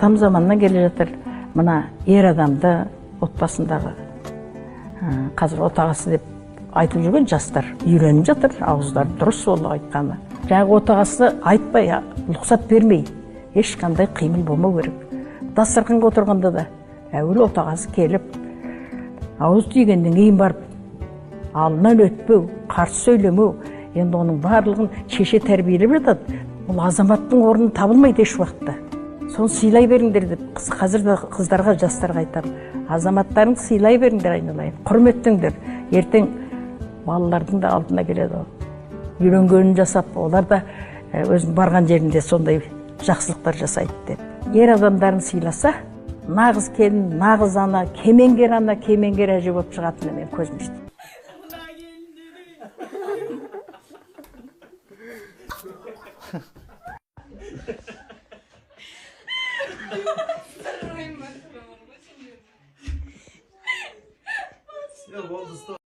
атам заманынан келе жатыр. Мына ер адамды отбасындағы қазір отағасы деп айтып жүрген жастар үйреніп жатыр, ауыздары дұрыс ол айтқаны. Жаңағы отағасы айтпай, рұқсат бермей, ешқандай қимыл болмау керек. Дастарханға отырғанда да әуелі отағасы келіп, ауыз тигеннен кейін барып, алдынан өтпеу, қарсы сөйлемеу, енді оның барлығын шеше тәрбиелеп жатады. Ол азаматтың орны табылмайды еш уақытта. Соны сыйлай беріңдер деп, қазір де қыздарға, жастарға айтамын. Азаматтарын сыйлай беріңдер, айналайын, құрметтіңдер. Ертең балалардың да алдына келеді. Үйренгенін жасап, олар да өзінің барған жерінде сондай жақсылықтар жасайды деп. Ер адамдарын сыйласа, нағыз келін, нағыз ана, кемеңгер әже болып шығатынына мен көзім жетті. Ya,